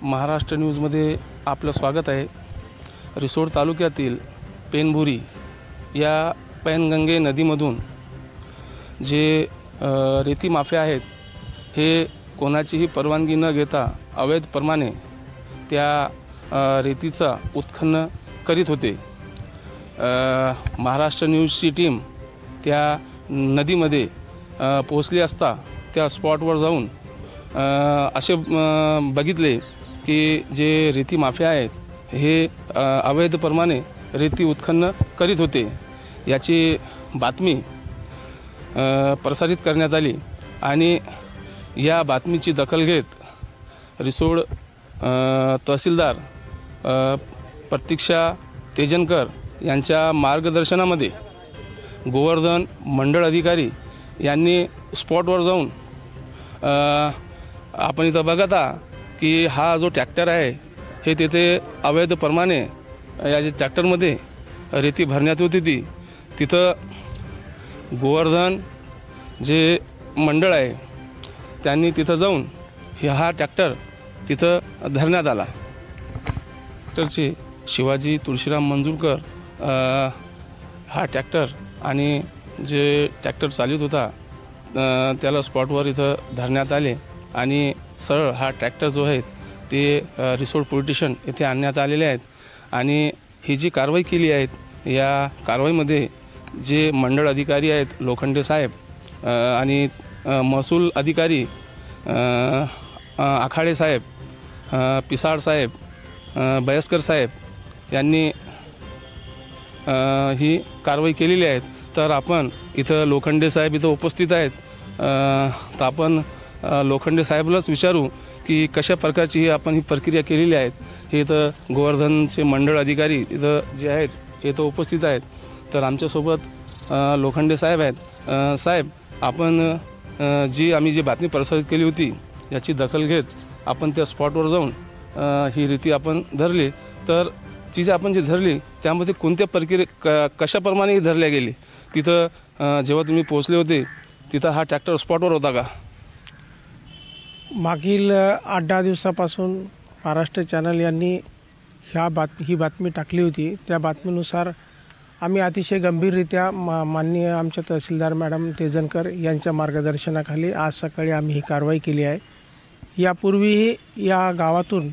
महाराष्ट्र न्यूजमध्ये आपलं स्वागत आहे। रिसोड तालुक्यातील पेनबुरी या पैनगंगे नदीमधून जे रेती माफिया आहेत हे कोणाचीही परवानगी न घेता अवैधप्रमाणे त्या रेतीचा उत्खनन करीत होते। महाराष्ट्र न्यूजची टीम त्या नदीमध्ये पोहोचली असता त्या स्पॉटवर जाऊन असे बघितले की जे रेती माफिया आहेत हे अवैधप्रमाणे रेती उत्खनन करीत होते। याची बातमी प्रसारित करण्यात आली आणि या बातमीची दखल घेत रिसोड तहसीलदार प्रतीक्षा तेजनकर यांच्या मार्गदर्शनामध्ये गोवर्धन मंडळ अधिकारी यांनी स्पॉटवर जाऊन आपण इथं बघत आहात की हा जो ट्रॅक्टर आहे हे तिथे अवैधप्रमाणे या जे ट्रॅक्टरमध्ये रेती भरण्यात होती तिथं गोवर्धन जे मंडळ आहे त्यांनी तिथं जाऊन हा ट्रॅक्टर तिथं धरण्यात आला। ट्रॅक्टरचे शिवाजी तुळशीराम मंजूरकर हा ट्रॅक्टर आणि जे ट्रॅक्टर चालवत होता त्याला स्पॉटवर इथं धरण्यात आले आणि सरळ हा ट्रॅक्टर जो आहे ते रिसोड पोलीस स्टेशन येथे आणण्यात आलेले आहेत। आणि ही जी कारवाई केली आहे या कारवाईमध्ये जे मंडळ अधिकारी आहेत लोखंडे साहेब आणि महसूल अधिकारी आखाडे साहेब, पिसाळ साहेब, बयस्कर साहेब यांनी ही कारवाई केलेली आहे। तर आपण इथं लोखंडे साहेब इथं उपस्थित आहेत, तर आपण लोखंडे साहेबलाच विचारू की कशा प्रकारची आपण ही प्रक्रिया केलेली आहे। हे इथं गोवर्धनचे मंडळ अधिकारी इथं जे आहेत हे इथं उपस्थित आहेत। तर आमच्यासोबत लोखंडे साहेब आहेत। साहेब, आपण आम्ही जी बातमी प्रसारित केली होती याची दखल घेत आपण त्या स्पॉटवर जाऊन ही रेती आपण धरली, तर ती जी आपण जी धरली त्यामध्ये कोणत्या प्रक्रिये कशाप्रमाणे ही धरल्या गेली? तिथं जेव्हा तुम्ही पोहोचले होते तिथं हा ट्रॅक्टर स्पॉटवर होता का? मागील 8-10 दिवसापासून महाराष्ट्र चॅनल यांनी ही बातमी टाकली होती। त्या बातमीनुसार आम्ही अतिशय गंभीररित्या माननीय आमच्या तहसीलदार मॅडम तेजनकर यांच्या मार्गदर्शनाखाली आज सकाळी आम्ही ही कारवाई केली आहे। यापूर्वीही या गावातून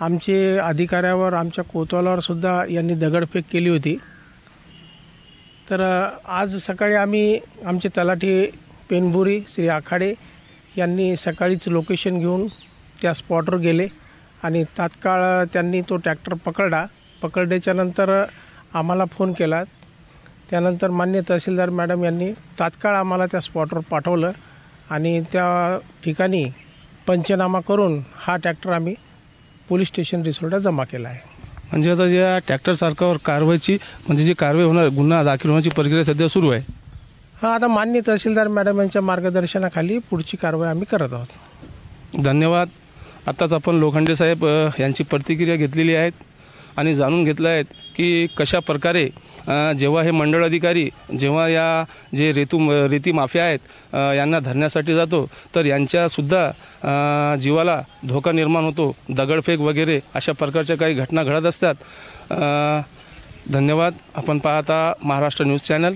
आमचे अधिकाऱ्यावर, आमच्या कोतवालावर सुद्धा यांनी दगडफेक केली होती। तर आज सकाळी आम्ही आमचे तलाठी पेनबुरी श्री आखाडे यांनी सकाळीच लोकेशन घेऊन त्या स्पॉटवर गेले आणि तात्काळ त्यांनी तो ट्रॅक्टर पकडल्याच्या नंतर आम्हाला फोन केला। त्यानंतर माननीय तहसीलदार मॅडम यांनी तात्काळ आम्हाला त्या स्पॉटवर पाठवलं आणि त्या ठिकाणी पंचनामा करून हा ट्रॅक्टर आम्ही पोलीस स्टेशन रिसोडला जमा केला आहे। म्हणजे आता या ट्रॅक्टर सारखावर कारवाईची म्हणजे जी कारवाई होणार, गुन्हा दाखल होण्याची प्रक्रिया सध्या सुरू आहे। हां, आता माननीय तहसीलदार मॅडम यांच्या मार्गदर्शनाखाली पुढची कारवाई आम्ही करत आहोत। धन्यवाद। आत्ताच आपण लोखंडे साहेब यांची प्रतिक्रिया घेतलेली आहेत आणि जाणून घेतलं आहेत की कशा प्रकारे जेव्हा हे मंडळ अधिकारी जेव्हा या जे रेती माफिया आहेत यांना धरण्यासाठी जातो तर यांच्यासुद्धा जीवाला धोका निर्माण होतो, दगडफेक वगैरे अशा प्रकारच्या काही घटना घडत असतात। धन्यवाद। आपण पाहता महाराष्ट्र न्यूज चॅनल।